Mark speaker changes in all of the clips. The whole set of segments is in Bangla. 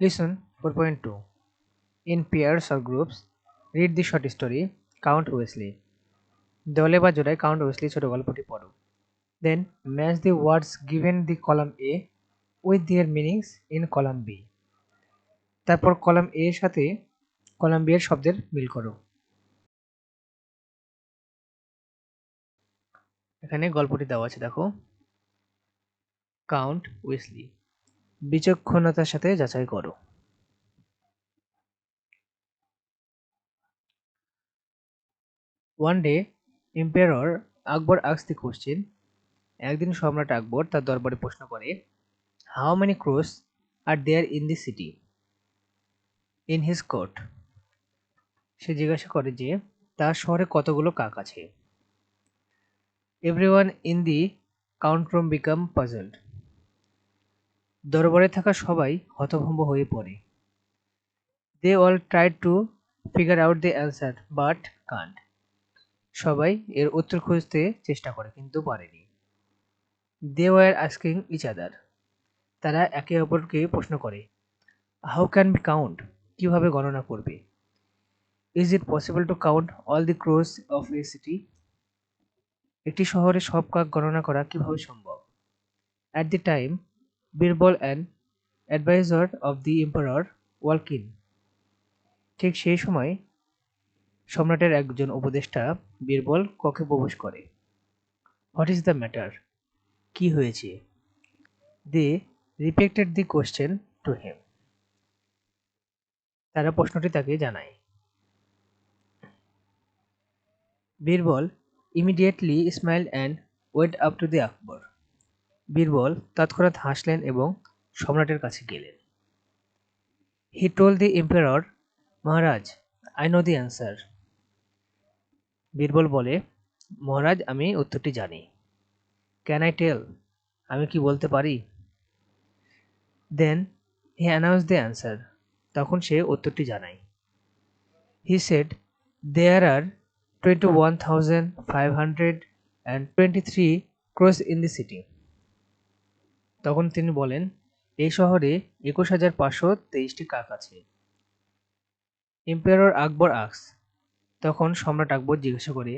Speaker 1: Lesson 4.2. In pairs or groups, read the short story Count Weasley. দলে বা জোড়ায় কাউন্ট ওয়েসলি ছোট গল্পটি পড়ো। Then match the words given the column A with their meanings in column B. তারপর কলাম A এর সাথে কলাম B এর শব্দের মিল করো। এখানে গল্পটি দেওয়া আছে দেখো। Count Wesley. বিচক্ষণতার সাথে যাচাই করো। One day, Emperor Akbar asked the question. একদিন সম্রাট আকবর তার দরবারে প্রশ্ন করে, How many crows are there in the city? In his court. সে জিজ্ঞাসা করে যে তার শহরে কতগুলো কাক আছে। Everyone in the count room become puzzled. দরবারে থাকা সবাই হতভম্ব হয়ে পড়ে। They all tried to figure out the answer but can't. সবাই এর উত্তর খুঁজতে চেষ্টা করে কিন্তু পারেনি। They were asking each other. তারা একে অপরকে প্রশ্ন করে, How can we count? কিভাবে গণনা করবে? Is it possible to count all the crows of a city? একটি শহরে সব কাক গণনা করা কিভাবে সম্ভব? At the time, Birbal, an advisor of the emperor, walked in. ঠিক সেই সময় সম্রাটের একজন উপদেষ্টা বীরবল কক্ষে প্রবেশ করে। What is the matter? কি হয়েছে? They repeated the question to him. তারা প্রশ্নটি তাকে জানায়। Birbal immediately smiled and went up to the Akbar. Birbal তৎক্ষণাৎ হাসলেন এবং সম্রাটের কাছে গেলেন। He told the emperor, Maharaj, I know the answer. Birbal বলে, মহারাজ আমি উত্তরটি জানি। Can I tell? আমি কি বলতে পারি? Then he announced the answer. তখন সে উত্তরটি জানায়। He said, there are 21,523 crows in the city. তখন তিনি বলেন, এই শহরে 21,523টি কাক আছে। Emperor Akbar asks. তখন সম্রাট আকবর জিজ্ঞাসা করে,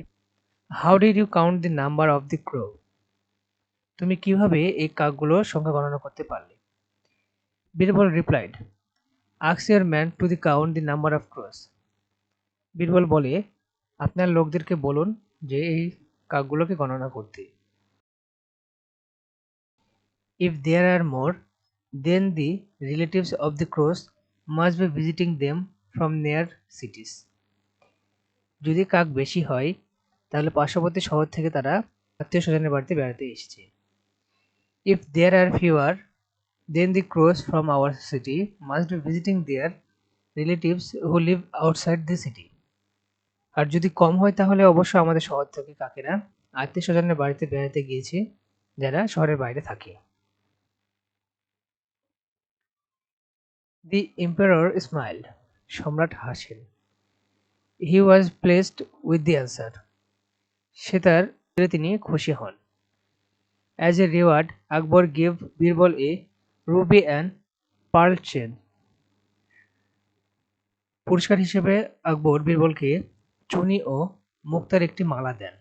Speaker 1: How did you count the number of the crow? তুমি কিভাবে এই কাকগুলোর সংখ্যা গণনা করতে পারলে? Birbal replied, Ask your man to the count the number of crows. Birbal বলে, আপনার লোকদেরকে বলুন যে এই কাকগুলোকে গণনা করতে। If there are more, then the relatives of the crows must be visiting them from near cities. যদি কাক বেশি হয় তাহলে পার্শ্ববর্তী শহর থেকে তারা আত্মীয় স্বজনের বাড়িতে বেড়াতে এসেছে। If there are fewer, then the crows from our city must be visiting their relatives who live outside the city. আর যদি কম হয় তাহলে অবশ্য আমাদের শহর থেকে কাকেরা আত্মীয় স্বজনের বাড়িতে বেড়াতে গিয়েছে যারা শহরের বাইরে থাকে। The emperor smiled. সম্রাট হাসেন। He was pleased with the answer. সে তার উত্তরে তিনি খুশি হন। As a reward, Akbar gave Birbal a ruby and pearl chain. পুরস্কার হিসেবে আকবর বীরবলকে চুনি ও মুক্তার একটি মালা দেন।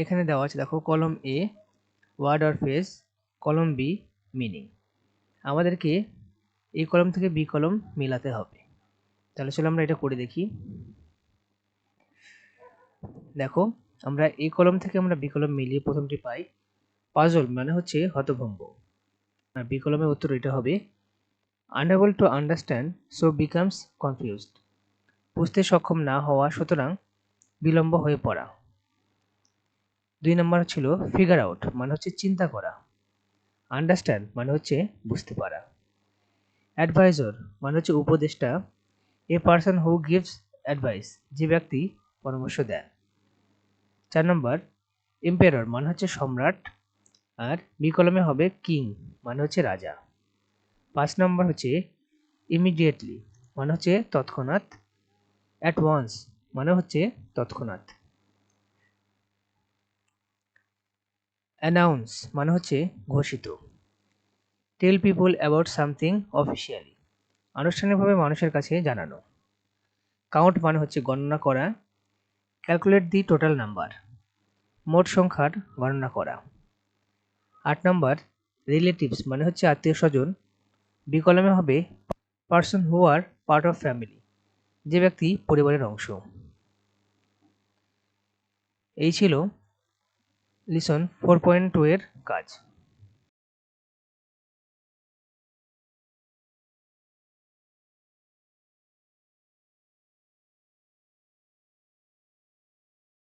Speaker 1: এখানে দেওয়া আছে দেখো, কলম এ ওয়ার্ড অর ফ্রেজ, কলম বি মিনিং। আমাদেরকে এই কলম থেকে বি কলম মিলাতে হবে। তাহলে চলো আমরা এটা করে দেখি। দেখো, আমরা এই কলম থেকে আমরা বি কলম মিলিয়ে প্রথমটি পাই পাজল, মানে হচ্ছে হতভম্ব। আর বি কলমের উত্তর এটা হবে unable to understand so becomes confused. বুঝতে সক্ষম না হওয়া সুতরাং বিলম্ব হয়ে পড়া। 2 নম্বর ছিল ফিগার আউট, মানে হচ্ছে চিন্তা করা। আন্ডারস্ট্যান্ড মানে হচ্ছে বুঝতে পারা। অ্যাডভাইজর মানে হচ্ছে উপদেষ্টা। A person who gives advice, যে ব্যক্তি পরামর্শ দেন। 4 নম্বর এম্পেরর মানে হচ্ছে সম্রাট, আর বি কলমে হবে কিং মানে হচ্ছে রাজা। 5 নম্বর হচ্ছে ইমিডিয়েটলি মানে হচ্ছে তৎক্ষণাৎ। অ্যাট ওয়ান্স মানে হচ্ছে তৎক্ষণাৎ। অ্যানাউন্স মানে হচ্ছে ঘোষিত। Tell people about something officially, আনুষ্ঠানিকভাবে মানুষের কাছে জানানো। কাউন্ট মানে হচ্ছে গণনা করা। ক্যালকুলেট দি টোটাল নাম্বার, মোট সংখ্যার গণনা করা। 8 নাম্বার, রিলেটিভস মানে হচ্ছে আত্মীয় স্বজন। বি কলমে হবে person who are part of family, যে ব্যক্তি পরিবারের অংশ। এই ছিল লিসন 4.2 এর কাজ।